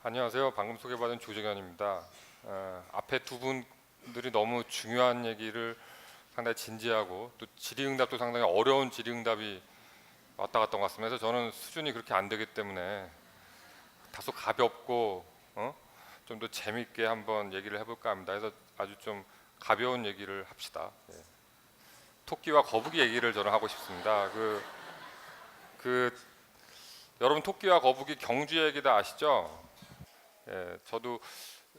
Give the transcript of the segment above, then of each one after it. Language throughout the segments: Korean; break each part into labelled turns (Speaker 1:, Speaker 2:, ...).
Speaker 1: 안녕하세요. 방금 소개받은 조정현입니다. 앞에 두 분들이 너무 중요한 얘기를 상당히 진지하고 또 질의응답도 상당히 어려운 질의응답이 왔다 갔다 온 것 같습니다. 그래서 저는 수준이 그렇게 안 되기 때문에 다소 가볍고 좀 더 재밌게 한번 얘기를 해볼까 합니다. 그래서 아주 좀 가벼운 얘기를 합시다. 예. 토끼와 거북이 얘기를 저는 하고 싶습니다. 그 여러분 토끼와 거북이 경주 얘기 다 아시죠? 예, 저도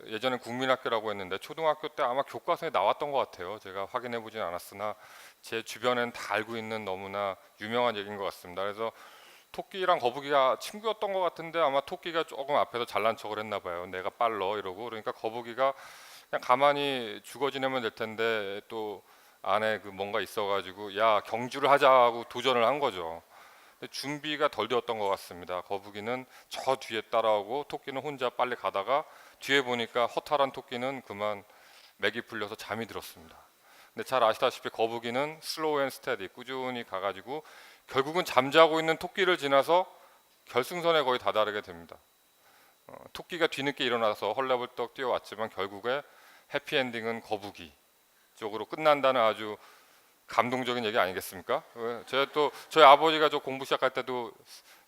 Speaker 1: 예전에 국민학교라고 했는데 초등학교 때 아마 교과서에 나왔던 것 같아요. 제가 확인해 보진 않았으나 제 주변엔 다 알고 있는 너무나 유명한 얘기인 것 같습니다. 그래서 토끼랑 거북이가 친구였던 것 같은데 아마 토끼가 조금 앞에서 잘난 척을 했나 봐요. 내가 빨러 이러고 그러니까 거북이가 그냥 가만히 죽어 지내면 될 텐데 또 안에 그 뭔가 있어가지고 야 경주를 하자고 도전을 한 거죠. 근데 준비가 덜 되었던 것 같습니다. 거북이는 저 뒤에 따라오고 토끼는 혼자 빨리 가다가 뒤에 보니까 허탈한 토끼는 그만 맥이 풀려서 잠이 들었습니다. 근데 잘 아시다시피 거북이는 슬로우 앤 스테디 꾸준히 가가지고 결국은 잠자고 있는 토끼를 지나서 결승선에 거의 다다르게 됩니다. 토끼가 뒤늦게 일어나서 헐레벌떡 뛰어왔지만 결국에 해피엔딩은 거북이 쪽으로 끝난다는 아주 감동적인 얘기 아니겠습니까? 제가 또 저희 아버지가 저 공부 시작할 때도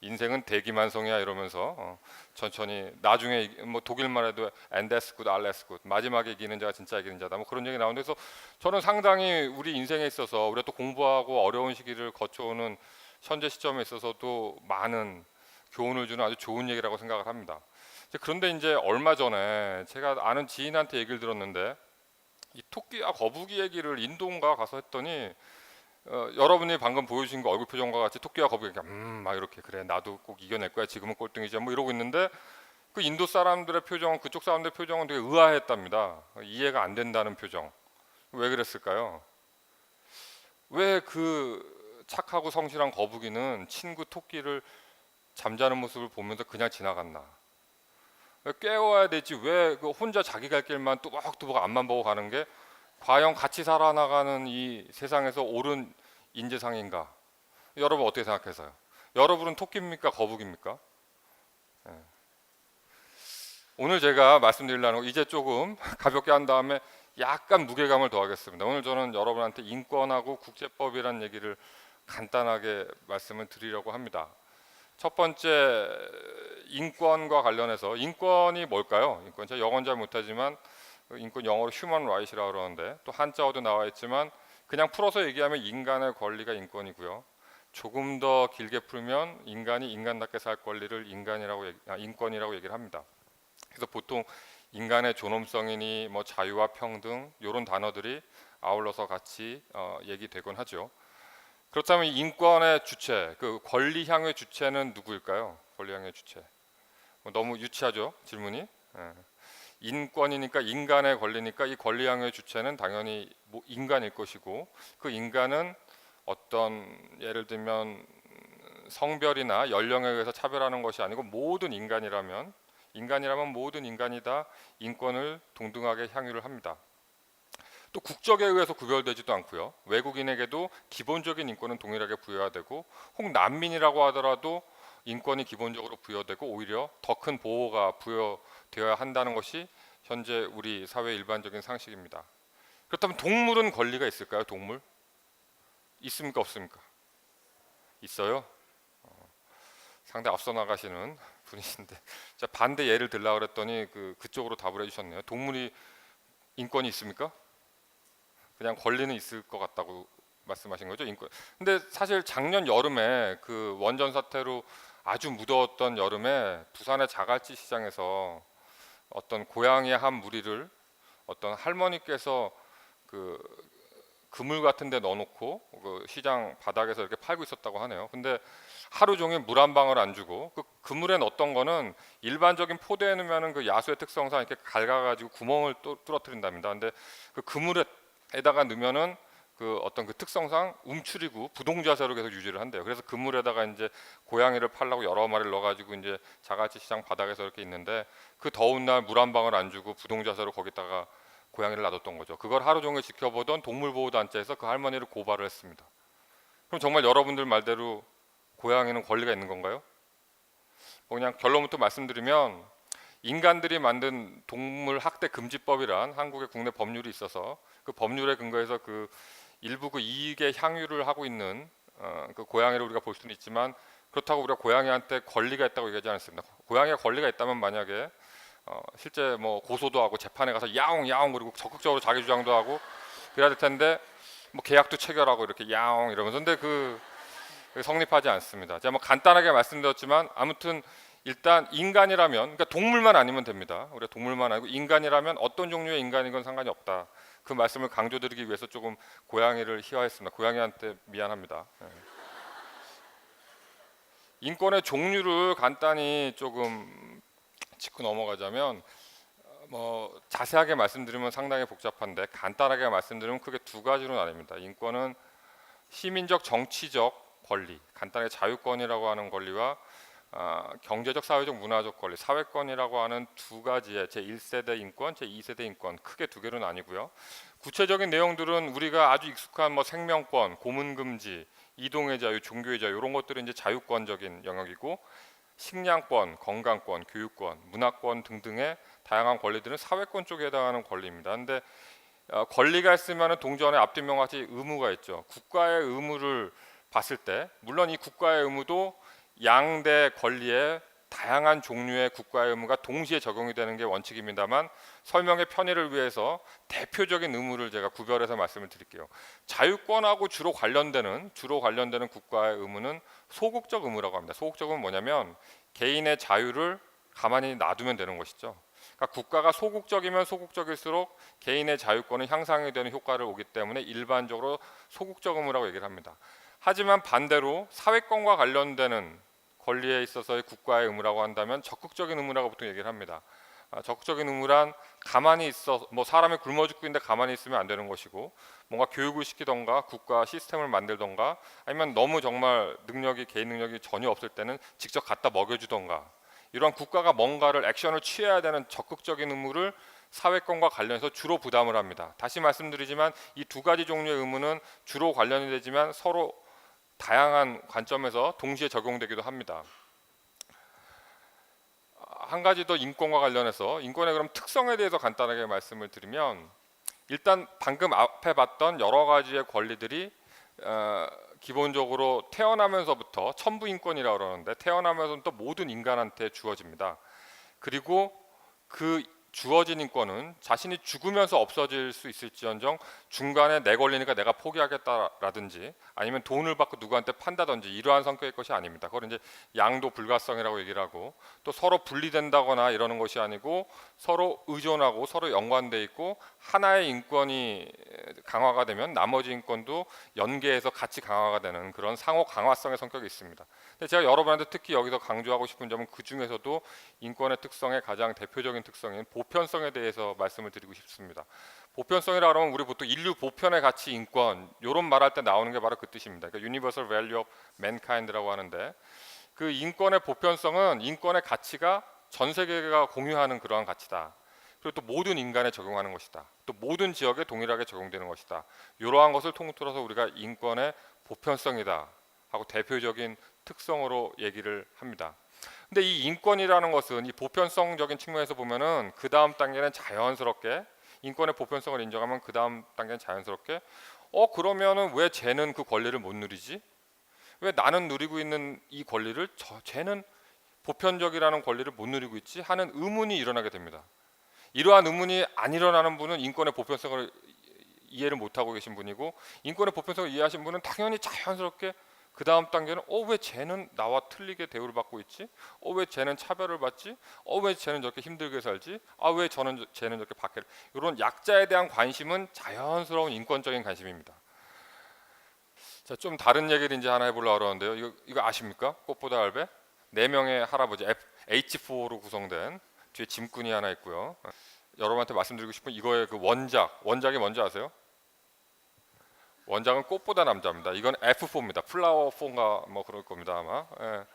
Speaker 1: 인생은 대기만성이야 이러면서 천천히 나중에 뭐 독일말 해도 and that's good, all that's good 마지막에 이기는 자가 진짜 이기는 자다 뭐 그런 얘기 나오는데 그래서 저는 상당히 우리 인생에 있어서 우리가 또 공부하고 어려운 시기를 거쳐오는 현재 시점에 있어서도 많은 교훈을 주는 아주 좋은 얘기라고 생각을 합니다. 그런데 이제 얼마 전에 제가 아는 지인한테 얘기를 들었는데 이 토끼와 거북이 얘기를 인도인가 가서 했더니 여러분이 방금 보여주신 거 얼굴 표정과 같이 토끼와 거북이가 막 이렇게 그래 나도 꼭 이겨낼 거야 지금은 꼴등이지 뭐 이러고 있는데 그 인도 사람들의 표정은 그쪽 사람들의 표정은 되게 의아했답니다. 이해가 안 된다는 표정. 왜 그랬을까요? 왜 그 착하고 성실한 거북이는 친구 토끼를 잠자는 모습을 보면서 그냥 지나갔나? 깨워야 되지 왜 그 혼자 자기 갈 길만 뚜벅뚜벅 앞만 보고 가는 게 과연 같이 살아나가는 이 세상에서 옳은 인재상인가? 여러분 어떻게 생각해서요? 여러분은 토끼입니까? 거북입니까? 예. 오늘 제가 말씀드리려는 거 이제 조금 가볍게 한 다음에 약간 무게감을 더하겠습니다. 오늘 저는 여러분한테 인권하고 국제법이라는 얘기를 간단하게 말씀을 드리려고 합니다. 첫 번째 인권과 관련해서 인권이 뭘까요? 인권 제가 영어는 잘 못하지만 인권 영어로 휴먼 라이트라고 그러는데 또 한자어도 나와 있지만 그냥 풀어서 얘기하면 인간의 권리가 인권이고요. 조금 더 길게 풀면 인간이 인간답게 살 권리를 인권이라고 얘기를 합니다. 그래서 보통 인간의 존엄성이니 뭐 자유와 평등 이런 단어들이 아울러서 같이 얘기되곤 하죠. 그렇다면 인권의 주체, 그 권리향의 주체는 누구일까요? 권리향의 주체. 너무 유치하죠 질문이. 예. 인권이니까 인간의 권리니까 이 권리향의 주체는 당연히 뭐 인간일 것이고 그 인간은 어떤 예를 들면 성별이나 연령에 의해서 차별하는 것이 아니고 모든 인간이라면 모든 인간이 다 인권을 동등하게 향유를 합니다. 또 국적에 의해서 구별되지도 않고요. 외국인에게도 기본적인 인권은 동일하게 부여가 되고 혹 난민이라고 하더라도 인권이 기본적으로 부여되고 오히려 더 큰 보호가 부여되어야 한다는 것이 현재 우리 사회의 일반적인 상식입니다. 그렇다면 동물은 권리가 있을까요? 동물? 있습니까? 없습니까? 있어요? 상당히 앞서 나가시는 분이신데 자, 반대 예를 들려고 그랬더니 그쪽으로 답을 해주셨네요. 동물이 인권이 있습니까? 그냥 권리는 있을 것 같다고 말씀하신 거죠, 인권. 근데 사실 작년 여름에 그 원전 사태로 아주 무더웠던 여름에 부산의 자갈치 시장에서 어떤 고양이 한 무리를 어떤 할머니께서 그 그물 같은 데 넣어놓고 그 시장 바닥에서 이렇게 팔고 있었다고 하네요. 근데 하루 종일 물 한 방울 안 주고 그 그물에 넣었던 거는 일반적인 포대에 넣으면은 그 야수의 특성상 이렇게 갉아가지고 구멍을 뚫어뜨린답니다. 근데 그 그물에다가 넣으면은 그 어떤 그 특성상 움츠리고 부동 자세로 계속 유지를 한대요. 그래서 그물에다가 이제 고양이를 팔려고 여러 마리를 넣어가지고 이제 자갈치 시장 바닥에서 이렇게 있는데 그 더운 날 물 한 방울 안 주고 부동 자세로 거기다가 고양이를 놔뒀던 거죠. 그걸 하루 종일 지켜보던 동물보호단체에서 그 할머니를 고발을 했습니다. 그럼 정말 여러분들 말대로 고양이는 권리가 있는 건가요? 뭐 그냥 결론부터 말씀드리면 인간들이 만든 동물 학대 금지법이란 한국의 국내 법률이 있어서 그 법률에 근거해서 그 일부 그 이익의 향유를 하고 있는 그 고양이를 우리가 볼 수는 있지만 그렇다고 우리가 고양이한테 권리가 있다고 얘기하지 않습니다. 고양이가 권리가 있다면 만약에 실제 뭐 고소도 하고 재판에 가서 야옹 야옹 그리고 적극적으로 자기 주장도 하고 그래야 될 텐데 뭐 계약도 체결하고 이렇게 야옹 이러면서 근데 그 성립하지 않습니다. 제가 뭐 간단하게 말씀드렸지만 아무튼 일단 인간이라면 그러니까 동물만 아니면 됩니다. 우리가 동물만 아니고 인간이라면 어떤 종류의 인간이건 상관이 없다. 그 말씀을 강조드리기 위해서 조금 고양이를 희화했습니다. 고양이한테 미안합니다. 네. 인권의 종류를 간단히 조금 짚고 넘어가자면 뭐 자세하게 말씀드리면 상당히 복잡한데 간단하게 말씀드리면 크게 두 가지로 나뉩니다. 인권은 시민적 정치적 권리, 간단하게 자유권이라고 하는 권리와 경제적 사회적 문화적 권리, 사회권이라고 하는 두 가지의 제1세대 인권, 제2세대 인권 크게 두 개로 나뉘고요. 구체적인 내용들은 우리가 아주 익숙한 뭐 생명권, 고문 금지, 이동의 자유, 종교의 자유 이런 것들은 이제 자유권적인 영역이고 식량권, 건강권, 교육권, 문화권 등등의 다양한 권리들은 사회권 쪽에 해당하는 권리입니다. 근데 권리가 있으면 동전의 앞뒷면과 같이 의무가 있죠. 국가의 의무를 봤을 때 물론 이 국가의 의무도 양대 권리에 다양한 종류의 국가의 의무가 동시에 적용이 되는 게 원칙입니다만 설명의 편의를 위해서 대표적인 의무를 제가 구별해서 말씀을 드릴게요. 자유권하고 주로 관련되는 국가의 의무는 소극적 의무라고 합니다. 소극적 의무는 뭐냐면 개인의 자유를 가만히 놔두면 되는 것이죠. 그러니까 국가가 소극적이면 소극적일수록 개인의 자유권은 향상이 되는 효과를 오기 때문에 일반적으로 소극적 의무라고 얘기를 합니다. 하지만 반대로 사회권과 관련되는 권리에 있어서의 국가의 의무라고 한다면 적극적인 의무라고 보통 얘기를 합니다. 적극적인 의무란 가만히 있어 뭐 사람이 굶어 죽고 있는데 가만히 있으면 안 되는 것이고 뭔가 교육을 시키던가 국가 시스템을 만들던가 아니면 너무 정말 개인 능력이 전혀 없을 때는 직접 갖다 먹여주던가 이러한 국가가 뭔가를 액션을 취해야 되는 적극적인 의무를 사회권과 관련해서 주로 부담을 합니다. 다시 말씀드리지만 이 두 가지 종류의 의무는 주로 관련이 되지만 서로 다양한 관점에서 동시에 적용되기도 합니다. 한 가지 더 인권과 관련해서 인권의 그럼 특성에 대해서 간단하게 말씀을 드리면 일단 방금 앞에 봤던 여러 가지의 권리들이 기본적으로 태어나면서부터 천부인권이라고 그러는데 태어나면서부터 모든 인간한테 주어집니다. 그리고 그 주어진 인권은 자신이 죽으면서 없어질 수 있을지언정 중간에 내 권리니까 내가 포기하겠다라든지 아니면 돈을 받고 누구한테 판다든지 이러한 성격의 것이 아닙니다. 그걸 이제 양도 불가성이라고 얘기를 하고 또 서로 분리된다거나 이러는 것이 아니고 서로 의존하고 서로 연관돼 있고 하나의 인권이 강화가 되면 나머지 인권도 연계해서 같이 강화가 되는 그런 상호 강화성의 성격이 있습니다. 근데 제가 여러분한테 특히 여기서 강조하고 싶은 점은 그 중에서도 인권의 특성의 가장 대표적인 특성인 보편성에 대해서 말씀을 드리고 싶습니다. 보편성이라고 하면 우리 보통 인류 보편의 가치 인권 이런 말할 때 나오는 게 바로 그 뜻입니다. 그러니까 Universal Value of Mankind라고 하는데 그 인권의 보편성은 인권의 가치가 전 세계가 공유하는 그러한 가치다. 그리고 또 모든 인간에 적용하는 것이다. 또 모든 지역에 동일하게 적용되는 것이다. 이러한 것을 통틀어서 우리가 인권의 보편성이다 하고 대표적인 특성으로 얘기를 합니다. 근데 이 인권이라는 것은 이 보편성적인 측면에서 보면은 그 다음 단계는 자연스럽게 인권의 보편성을 인정하면 그 다음 단계는 자연스럽게 그러면은 왜 쟤는 그 권리를 못 누리지? 왜 나는 누리고 있는 이 권리를 쟤는 보편적이라는 권리를 못 누리고 있지? 하는 의문이 일어나게 됩니다. 이러한 의문이 안 일어나는 분은 인권의 보편성을 이해를 못하고 계신 분이고 인권의 보편성을 이해하신 분은 당연히 자연스럽게 그 다음 단계는 왜 쟤는 나와 틀리게 대우를 받고 있지? 왜 쟤는 차별을 받지? 왜 쟤는 저렇게 힘들게 살지? 왜 쟤는 저렇게 박해를 이런 약자에 대한 관심은 자연스러운 인권적인 관심입니다. 자, 좀 다른 얘기를 이제 하나 해보려고 그러는데요. 이거 아십니까? 꽃보다 알배? 4명의 할아버지 H4로 구성된 뒤에 짐꾼이 하나 있고요. 여러분한테 말씀드리고 싶은 이거의 그 원작이 뭔지 아세요? 원작은 꽃보다 남자입니다. 이건 F4입니다. 플라워 4인가 뭐 그럴 겁니다 아마. 예.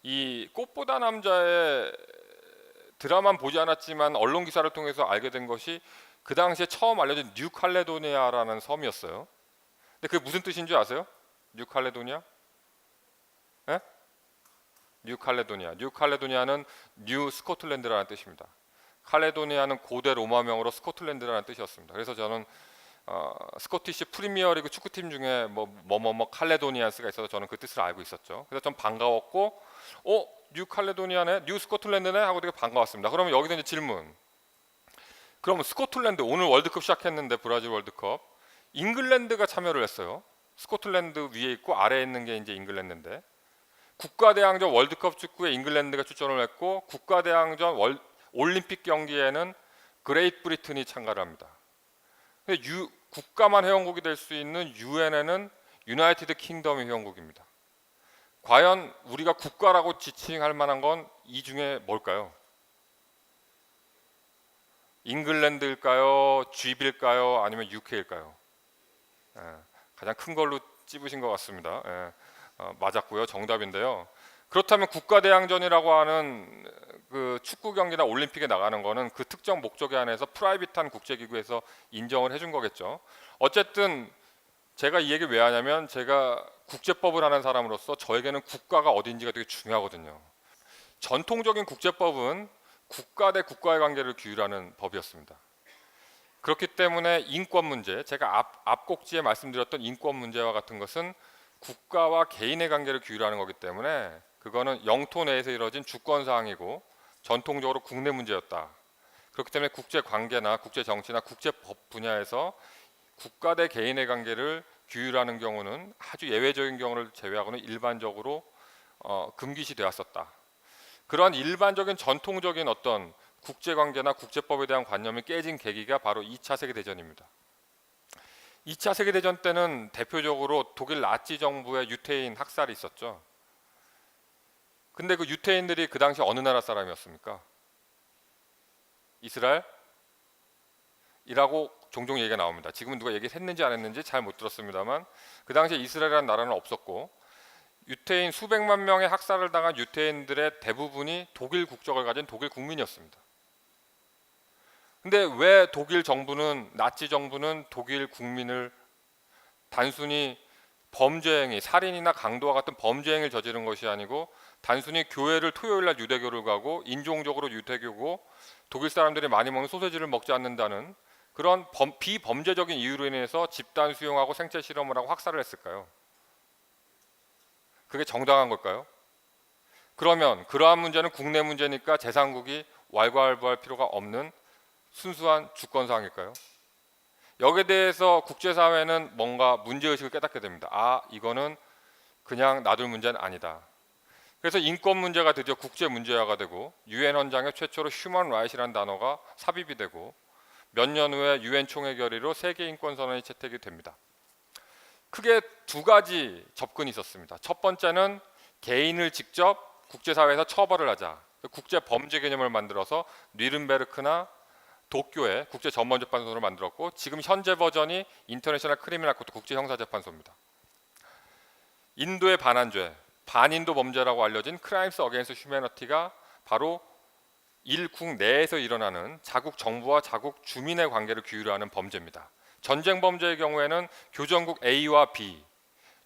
Speaker 1: 이 꽃보다 남자의 드라마는 보지 않았지만 언론 기사를 통해서 알게 된 것이 그 당시에 처음 알려진 뉴칼레도니아라는 섬이었어요. 근데 그게 무슨 뜻인 줄 아세요? 뉴칼레도니아? 예? 뉴 칼레도니아. 뉴 칼레도니아는 뉴 스코틀랜드라는 뜻입니다. 칼레도니아는 고대 로마명으로 스코틀랜드라는 뜻이었습니다. 그래서 저는 스코티시 프리미어리그 축구팀 중에 뭐뭐뭐 칼레도니안스가 있어서 저는 그 뜻을 알고 있었죠. 그래서 좀 반가웠고, 뉴 칼레도니아네, 뉴 스코틀랜드네 하고 되게 반가웠습니다. 그러면 여기서 이제 질문. 그러면 스코틀랜드 오늘 월드컵 시작했는데 브라질 월드컵 잉글랜드가 참여를 했어요. 스코틀랜드 위에 있고 아래에 있는 게 이제 잉글랜드인데 국가대항전 월드컵 축구에 잉글랜드가 출전을 했고 국가대항전 올림픽 경기에는 그레이트 브리튼이 참가를 합니다. 근데 국가만 회원국이 될 수 있는 유엔에는 유나이티드 킹덤이 회원국입니다. 과연 우리가 국가라고 지칭할 만한 건 이 중에 뭘까요? 잉글랜드일까요? GB일까요? 아니면 UK일까요? 가장 큰 걸로 찝으신 것 같습니다. 맞았고요. 정답인데요. 그렇다면 국가대항전이라고 하는 그 축구 경기나 올림픽에 나가는 거는 그 특정 목적에 한해서 프라이빗한 국제기구에서 인정을 해준 거겠죠. 어쨌든 제가 이 얘기를 왜 하냐면 제가 국제법을 하는 사람으로서 저에게는 국가가 어딘지가 되게 중요하거든요. 전통적인 국제법은 국가 대 국가의 관계를 규율하는 법이었습니다. 그렇기 때문에 인권 문제, 제가 앞 곡지에 말씀드렸던 인권 문제와 같은 것은 국가와 개인의 관계를 규율하는 거기 때문에 그거는 영토 내에서 이루어진 주권 사항이고 전통적으로 국내 문제였다. 그렇기 때문에 국제 관계나 국제 정치나 국제법 분야에서 국가 대 개인의 관계를 규율하는 경우는 아주 예외적인 경우를 제외하고는 일반적으로 금기시 되었었다. 그러한 일반적인 전통적인 어떤 국제관계나 국제법에 대한 관념이 깨진 계기가 바로 2차 세계대전입니다. 2차 세계대전 때는 대표적으로 독일 나치 정부의 유태인 학살이 있었죠. 근데 그 유태인들이 그 당시 어느 나라 사람이었습니까? 이스라엘? 이라고 종종 얘기가 나옵니다. 지금은 누가 얘기했는지 안 했는지 잘 못 들었습니다만 그 당시에 이스라엘이라는 나라는 없었고 유태인 수백만 명의 학살을 당한 유태인들의 대부분이 독일 국적을 가진 독일 국민이었습니다. 근데 왜 독일 정부는 나치 정부는 독일 국민을 단순히 범죄 행위, 살인이나 강도와 같은 범죄 행위를 저지른 것이 아니고 단순히 교회를 토요일 날 유대교를 가고 인종적으로 유대교고 독일 사람들이 많이 먹는 소세지를 먹지 않는다는 그런 비범죄적인 이유로 인해서 집단 수용하고 생체 실험을 하고 학살을 했을까요? 그게 정당한 걸까요? 그러면 그러한 문제는 국내 문제니까 제3국이 왈가왈부할 필요가 없는 순수한 주권사항일까요? 여기에 대해서 국제사회는 뭔가 문제의식을 깨닫게 됩니다. 이거는 그냥 놔둘 문제는 아니다. 그래서 인권 문제가 드디어 국제 문제화가 되고 유엔 헌장에 최초로 휴먼 라이트이라는 단어가 삽입이 되고 몇 년 후에 유엔 총회 결의로 세계 인권 선언이 채택이 됩니다. 크게 두 가지 접근이 있었습니다. 첫 번째는 개인을 직접 국제사회에서 처벌을 하자. 국제 범죄 개념을 만들어서 뉘른베르크나 도쿄의 국제 전문재판소를 만들었고 지금 현재 버전이 인터내셔널 크리미널 코트 국제 형사재판소입니다. 인도의 반환죄, 반인도 범죄라고 알려진 크라임스 어게인스트 휴머니티가 바로 일국 내에서 일어나는 자국 정부와 자국 주민의 관계를 규율하는 범죄입니다. 전쟁 범죄의 경우에는 교전국 A와 B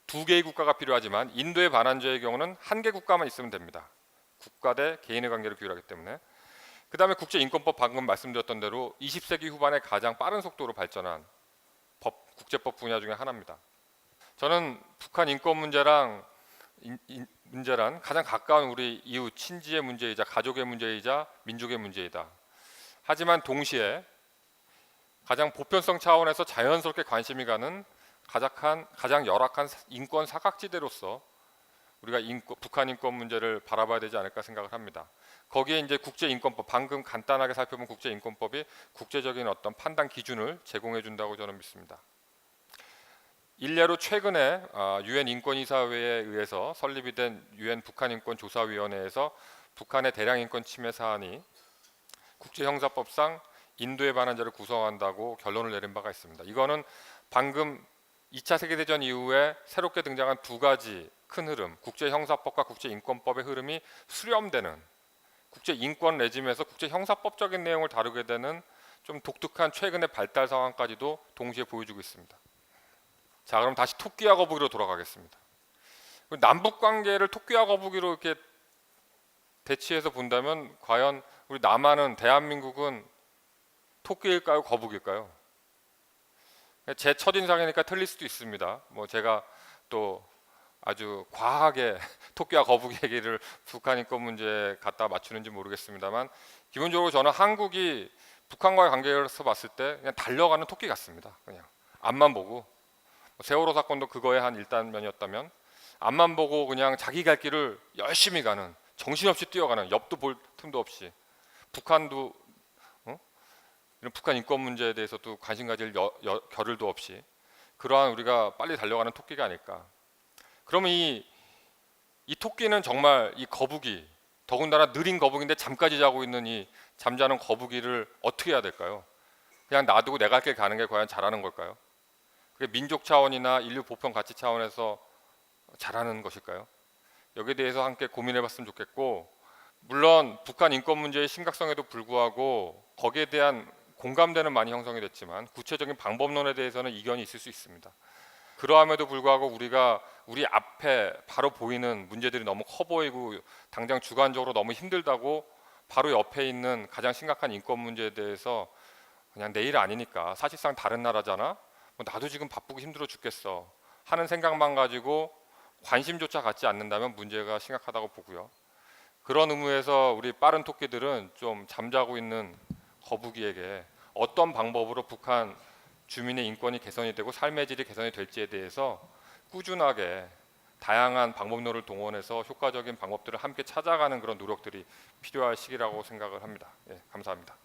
Speaker 1: 두 개의 국가가 필요하지만 인도의 반환죄의 경우는 한 개 국가만 있으면 됩니다. 국가 대 개인의 관계를 규율하기 때문에. 그 다음에 국제인권법 방금 말씀드렸던 대로 20세기 후반에 가장 빠른 속도로 발전한 국제법 분야 중에 하나입니다. 저는 북한 인권 문제랑 문제란 가장 가까운 우리 이웃 친지의 문제이자 가족의 문제이자 민족의 문제이다. 하지만 동시에 가장 보편성 차원에서 자연스럽게 관심이 가는 가장 열악한 인권 사각지대로서 우리가 북한 인권 문제를 바라봐야 되지 않을까 생각을 합니다. 거기에 이제 국제인권법, 방금 간단하게 살펴본 국제인권법이 국제적인 어떤 판단 기준을 제공해 준다고 저는 믿습니다. 일례로 최근에 유엔 인권이사회에 의해서 설립이 된 유엔 북한인권조사위원회에서 북한의 대량 인권 침해 사안이 국제형사법상 인도에 관한 죄를 구성한다고 결론을 내린 바가 있습니다. 이거는 방금 2차 세계대전 이후에 새롭게 등장한 두 가지 큰 흐름, 국제형사법과 국제인권법의 흐름이 수렴되는 국제인권 레짐에서 국제형사법적인 내용을 다루게 되는 좀 독특한 최근의 발달 상황까지도 동시에 보여주고 있습니다. 자, 그럼 다시 토끼와 거북이로 돌아가겠습니다. 남북 관계를 토끼와 거북이로 이렇게 대치해서 본다면 과연 우리 남한은 대한민국은 토끼일까요, 거북일까요? 제 첫인상이니까 틀릴 수도 있습니다. 뭐 제가 또 아주 과하게 토끼와 거북이 얘기를 북한 인권 문제에 갖다 맞추는지 모르겠습니다만 기본적으로 저는 한국이 북한과의 관계에서 봤을 때 그냥 달려가는 토끼 같습니다. 그냥 앞만 보고 세월호 사건도 그거의 한 일단면이었다면 앞만 보고 그냥 자기 갈 길을 열심히 가는 정신없이 뛰어가는 옆도 볼 틈도 없이 북한도 이런 북한 인권 문제에 대해서도 관심 가질 겨를도 없이 그러한 우리가 빨리 달려가는 토끼가 아닐까. 그러면 이 토끼는 정말 이 거북이 더군다나 느린 거북인데 잠까지 자고 있는 이 잠자는 거북이를 어떻게 해야 될까요? 그냥 놔두고 내 갈 길 가는 게 과연 잘하는 걸까요? 그게 민족 차원이나 인류 보편 가치 차원에서 잘하는 것일까요? 여기에 대해서 함께 고민해 봤으면 좋겠고 물론 북한 인권 문제의 심각성에도 불구하고 거기에 대한 공감대는 많이 형성이 됐지만 구체적인 방법론에 대해서는 이견이 있을 수 있습니다. 그러함에도 불구하고 우리가 우리 앞에 바로 보이는 문제들이 너무 커 보이고 당장 주관적으로 너무 힘들다고 바로 옆에 있는 가장 심각한 인권 문제에 대해서 그냥 내일 아니니까 사실상 다른 나라잖아. 뭐 나도 지금 바쁘고 힘들어 죽겠어 하는 생각만 가지고 관심조차 갖지 않는다면 문제가 심각하다고 보고요. 그런 의무에서 우리 빠른 토끼들은 좀 잠자고 있는 거북이에게 어떤 방법으로 북한 주민의 인권이 개선이 되고 삶의 질이 개선이 될지에 대해서 꾸준하게 다양한 방법론을 동원해서 효과적인 방법들을 함께 찾아가는 그런 노력들이 필요할 시기라고 생각을 합니다. 예, 감사합니다.